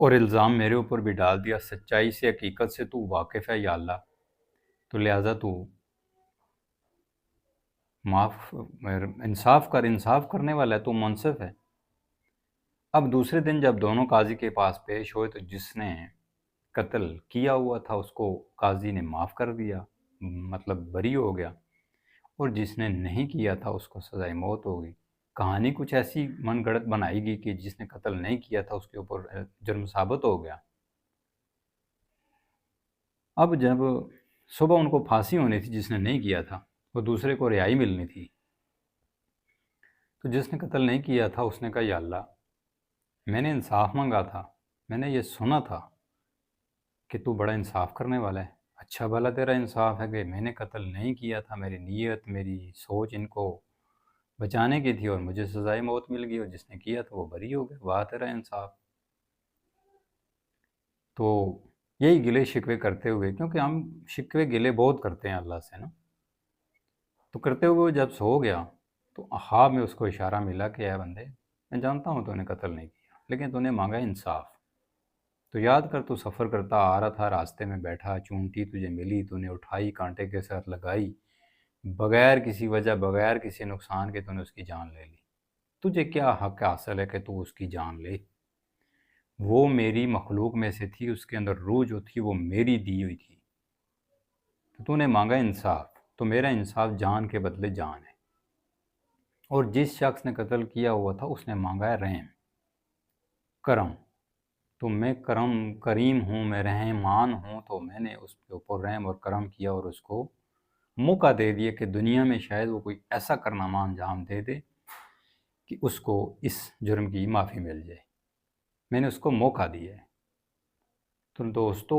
اور الزام میرے اوپر بھی ڈال دیا۔ سچائی سے، حقیقت سے تو واقف ہے یا اللہ، تو لہٰذا تو معاف انصاف کر، انصاف کرنے والا ہے، تو منصف ہے۔ اب دوسرے دن جب دونوں قاضی کے پاس پیش ہوئے تو جس نے قتل کیا ہوا تھا اس کو قاضی نے معاف کر دیا، مطلب بری ہو گیا، اور جس نے نہیں کیا تھا اس کو سزائے موت ہوگی۔ کہانی کچھ ایسی من گڑت بنائی گئی کہ جس نے قتل نہیں کیا تھا اس کے اوپر جرم ثابت ہو گیا۔ اب جب صبح ان کو پھانسی ہونی تھی جس نے نہیں کیا تھا، اور دوسرے کو رہائی ملنی تھی، تو جس نے قتل نہیں کیا تھا اس نے کہا یا اللہ، میں نے انصاف مانگا تھا، میں نے یہ سنا تھا کہ تو بڑا انصاف کرنے والا ہے، اچھا بھلا تیرا انصاف ہے کہ میں نے قتل نہیں کیا تھا، میری نیت، میری سوچ ان کو بچانے کی تھی اور مجھے سزائے موت مل گئی، اور جس نے کیا تھا وہ بری ہو گیا، واہ تیرا انصاف۔ تو یہی گلے شکوے کرتے ہوئے، کیونکہ ہم شکوے گلے بہت کرتے ہیں اللہ سے نا، تو کرتے ہوئے جب سو گیا تو خواب میں اس کو اشارہ ملا کہ اے بندے، میں جانتا ہوں تو نے قتل نہیں کیا، لیکن تو نے مانگا انصاف۔ تو یاد کر، تو سفر کرتا آ رہا تھا، راستے میں بیٹھا، چونٹی تجھے ملی، تو نے اٹھائی، کانٹے کے ساتھ لگائی، بغیر کسی وجہ، بغیر کسی نقصان کے تو نے اس کی جان لے لی۔ تجھے کیا حق حاصل ہے کہ تو اس کی جان لے؟ وہ میری مخلوق میں سے تھی، اس کے اندر روح جو تھی وہ میری دی ہوئی تھی، تو نے مانگا انصاف، تو میرا انصاف جان کے بدلے جان ہے۔ اور جس شخص نے قتل کیا ہوا تھا اس نے مانگا ہے رحم، کرم، تو میں کریم ہوں، میں رحمان ہوں، تو میں نے اس کے اوپر رحم اور کرم کیا اور اس کو موقع دے دیا کہ دنیا میں شاید وہ کوئی ایسا کارنامہ انجام دے دے کہ اس کو اس جرم کی معافی مل جائے، میں نے اس کو موقع دیا ہے۔ تو دوستو،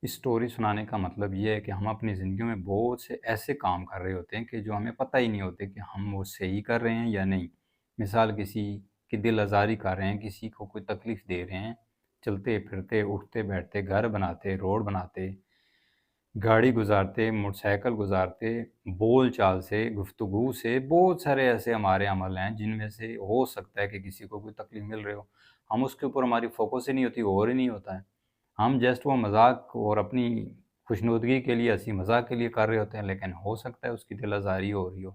اس سٹوری سنانے کا مطلب یہ ہے کہ ہم اپنی زندگیوں میں بہت سے ایسے کام کر رہے ہوتے ہیں کہ جو ہمیں پتہ ہی نہیں ہوتے کہ ہم وہ صحیح کر رہے ہیں یا نہیں۔ مثال، کسی کی دل آزاری کر رہے ہیں، کسی کو کوئی تکلیف دے رہے ہیں، چلتے پھرتے، اٹھتے بیٹھتے، گھر بناتے، روڈ بناتے، گاڑی گزارتے، موٹر سائیکل گزارتے، بول چال سے، گفتگو سے، بہت سارے ایسے ہمارے عمل ہیں جن میں سے ہو سکتا ہے کہ کسی کو کوئی تکلیف مل رہے ہو، ہم اس کے اوپر ہماری فوکس ہی نہیں ہوتی، غور ہی نہیں ہوتا ہے، ہم جسٹ وہ مذاق اور اپنی خوشنودگی کے لیے، ہنسی مذاق کے لیے کر رہے ہوتے ہیں، لیکن ہو سکتا ہے اس کی دل آزاری ہو رہی ہو۔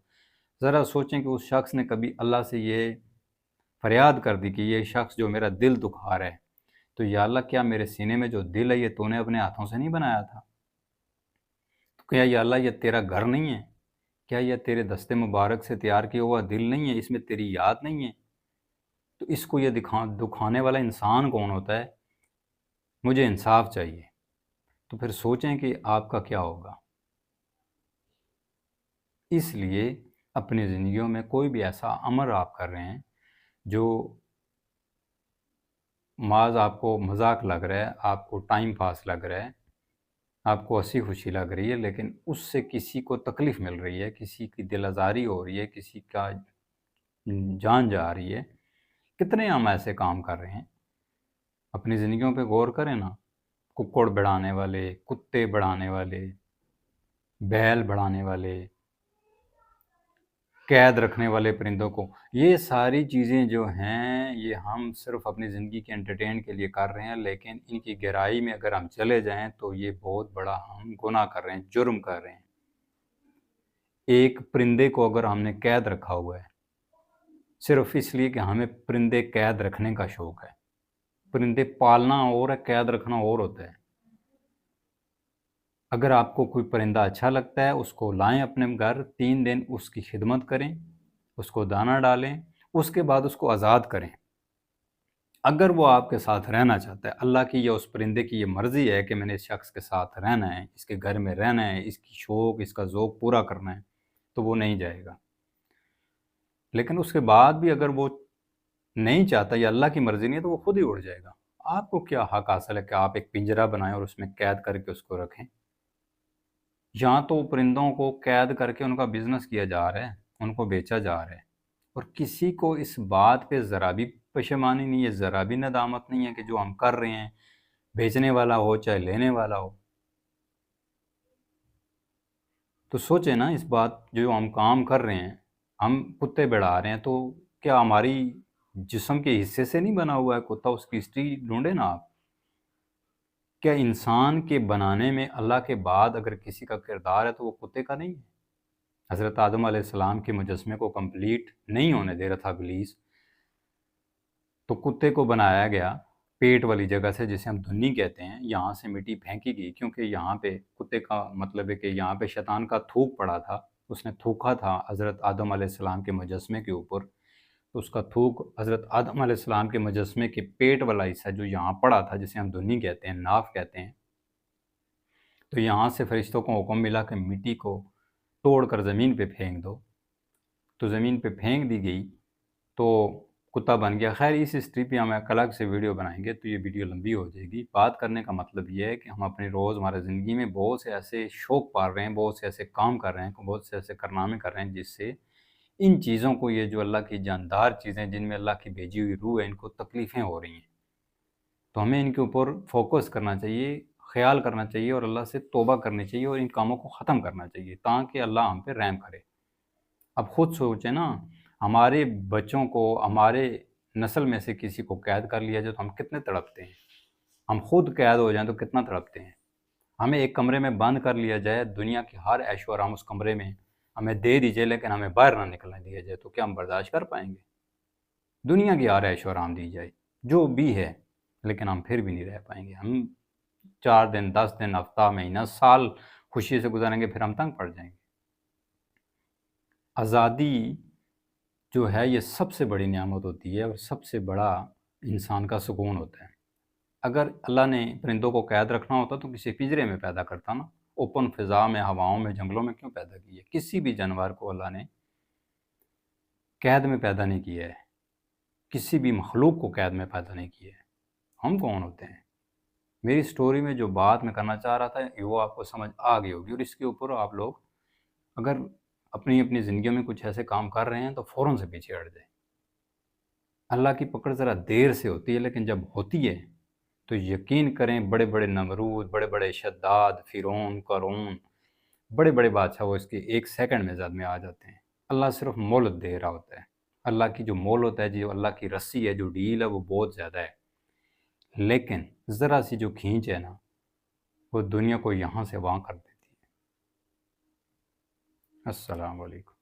ذرا سوچیں کہ اس شخص نے کبھی اللہ سے یہ فریاد کر دی کہ یہ شخص جو میرا دل دکھا رہا ہے، تو یا اللہ، کیا میرے سینے میں جو دل ہے یہ تو نے اپنے ہاتھوں سے نہیں بنایا تھا؟ تو کیا یا اللہ یہ تیرا گھر نہیں ہے؟ کیا یہ تیرے دست مبارک سے تیار کیا ہوا دل نہیں ہے؟ اس میں تیری یاد نہیں ہے؟ تو اس کو یہ دکھانے والا انسان کون ہوتا ہے؟ مجھے انصاف چاہیے۔ تو پھر سوچیں کہ آپ کا کیا ہوگا۔ اس لیے اپنی زندگیوں میں کوئی بھی ایسا امر آپ کر رہے ہیں جو محض آپ کو مذاق لگ رہا ہے، آپ کو ٹائم پاس لگ رہا ہے، آپ کو ہنسی خوشی لگ رہی ہے، لیکن اس سے کسی کو تکلیف مل رہی ہے، کسی کی دل آزاری ہو رہی ہے، کسی کا جان جا رہی ہے، کتنے ہم ایسے کام کر رہے ہیں؟ اپنی زندگیوں پہ غور کریں نا، ککڑ بڑھانے والے، کتے بڑھانے والے، بیل بڑھانے والے، قید رکھنے والے پرندوں کو، یہ ساری چیزیں جو ہیں یہ ہم صرف اپنی زندگی کے انٹرٹین کے لیے کر رہے ہیں، لیکن ان کی گہرائی میں اگر ہم چلے جائیں تو یہ بہت بڑا ہم گناہ کر رہے ہیں، جرم کر رہے ہیں۔ ایک پرندے کو اگر ہم نے قید رکھا ہوا ہے صرف اس لیے کہ ہمیں پرندے قید رکھنے کا شوق ہے، پرندے پالنا اور ہے، قید رکھنا اور ہوتا ہے۔ اگر آپ کو کوئی پرندہ اچھا لگتا ہے اس کو لائیں اپنے گھر، 3 دن اس کی خدمت کریں، اس کو دانہ ڈالیں، اس کے بعد اس کو آزاد کریں۔ اگر وہ آپ کے ساتھ رہنا چاہتا ہے، اللہ کی یا اس پرندے کی یہ مرضی ہے کہ میں نے اس شخص کے ساتھ رہنا ہے، اس کے گھر میں رہنا ہے، اس کی شوق، اس کا ذوق پورا کرنا ہے، تو وہ نہیں جائے گا۔ لیکن اس کے بعد بھی اگر وہ نہیں چاہتا یا اللہ کی مرضی نہیں ہے تو وہ خود ہی اڑ جائے گا۔ آپ کو کیا حق حاصل ہے کہ آپ ایک پنجرہ بنائیں اور اس میں قید کر کے اس کو رکھیں؟ یہاں تو پرندوں کو قید کر کے ان کا بزنس کیا جا رہا ہے، ان کو بیچا جا رہا ہے، اور کسی کو اس بات پہ ذرا بھی پشیمانی نہیں ہے، ذرا بھی ندامت نہیں ہے کہ جو ہم کر رہے ہیں، بیچنے والا ہو چاہے لینے والا ہو۔ تو سوچیں نا، اس بات جو ہم کام کر رہے ہیں، ہم کتے بڑھا رہے ہیں، تو کیا ہماری جسم کے حصے سے نہیں بنا ہوا ہے کتا؟ اس کی ہسٹری ڈھونڈے نا آپ، کیا انسان کے بنانے میں اللہ کے بعد اگر کسی کا کردار ہے تو وہ کتے کا نہیں ہے؟ حضرت آدم علیہ السلام کے مجسمے کو کمپلیٹ نہیں ہونے دے رہا تھا ابلیس، تو کتے کو بنایا گیا پیٹ والی جگہ سے، جسے ہم دھنی کہتے ہیں، یہاں سے مٹی پھینکی گئی، کیونکہ یہاں پہ کتے کا مطلب ہے کہ یہاں پہ شیطان کا تھوک پڑا تھا، اس نے تھوکا تھا حضرت آدم علیہ السلام کے مجسمے کے اوپر، تو اس کا تھوک حضرت آدم علیہ السلام کے مجسمے کے پیٹ والا حصہ جو یہاں پڑا تھا، جسے ہم دھنی کہتے ہیں، ناف کہتے ہیں، تو یہاں سے فرشتوں کو حکم ملا کہ مٹی کو توڑ کر زمین پہ پھینک دو، تو زمین پہ پھینک دی گئی تو کتا بن گیا۔ خیر اس ہسٹری پہ ہم ایک الگ سے ویڈیو بنائیں گے، تو یہ ویڈیو لمبی ہو جائے گی۔ بات کرنے کا مطلب یہ ہے کہ ہم اپنی روزمرہ زندگی میں بہت سے ایسے شوق پال رہے ہیں، بہت سے ایسے کام کر رہے ہیں، بہت سے ایسے کارنامے کر رہے ہیں، جس سے ان چیزوں کو، یہ جو اللہ کی جاندار چیزیں جن میں اللہ کی بھیجی ہوئی روح ہے، ان کو تکلیفیں ہو رہی ہیں، تو ہمیں ان کے اوپر فوکس کرنا چاہیے، خیال کرنا چاہیے، اور اللہ سے توبہ کرنی چاہیے، اور ان کاموں کو ختم کرنا چاہیے تاکہ اللہ ہم پہ رحم کرے۔ اب خود سوچیں نا، ہمارے بچوں کو، ہمارے نسل میں سے کسی کو قید کر لیا جائے تو ہم کتنے تڑپتے ہیں، ہم خود قید ہو جائیں تو کتنا تڑپتے ہیں۔ ہمیں ایک کمرے میں بند کر لیا جائے، دنیا کی ہر عیش و آرام اس کمرے میں ہمیں دے دیجیے، لیکن ہمیں باہر نہ نکلنے دیا جائے، تو کیا ہم برداشت کر پائیں گے؟ دنیا کی ہر عیش و آرام دی جائے جو بھی ہے، لیکن ہم پھر بھی نہیں رہ پائیں گے۔ ہم 4 دن، 10 دن، ہفتہ، مہینہ، سال خوشی سے گزاریں گے، پھر ہم تنگ پڑ جائیں گے۔ آزادی جو ہے یہ سب سے بڑی نعمت ہوتی ہے، اور سب سے بڑا انسان کا سکون ہوتا ہے۔ اگر اللہ نے پرندوں کو قید رکھنا ہوتا تو کسی پنجرے میں پیدا کرتا نا، اوپن فضا میں، ہواؤں میں، جنگلوں میں کیوں پیدا کی ہے؟ کسی بھی جانور کو اللہ نے قید میں پیدا نہیں کیا ہے، کسی بھی مخلوق کو قید میں پیدا نہیں کیا ہے۔ ہم کون ہوتے ہیں؟ میری سٹوری میں جو بات میں کرنا چاہ رہا تھا وہ آپ کو سمجھ آ گئی ہوگی، اور اس کے اوپر آپ لوگ اگر اپنی زندگیوں میں کچھ ایسے کام کر رہے ہیں تو فوراً سے پیچھے ہٹ جائیں۔ اللہ کی پکڑ ذرا دیر سے ہوتی ہے، لیکن جب ہوتی ہے تو یقین کریں، بڑے بڑے نمرود، بڑے بڑے شداد، فرعون، قارون، بڑے بڑے بادشاہ وہ اس کے 1 سیکنڈ میں زد میں آ جاتے ہیں۔ اللہ صرف مہلت دے رہا ہوتا ہے۔ اللہ کی جو مہلت ہے، جو اللہ کی رسی ہے، جو ڈیل ہے، وہ بہت زیادہ ہے، لیکن ذرا سی جو کھینچ ہے نا، وہ دنیا کو یہاں سے وہاں کر دیتی ہے۔ السلام علیکم۔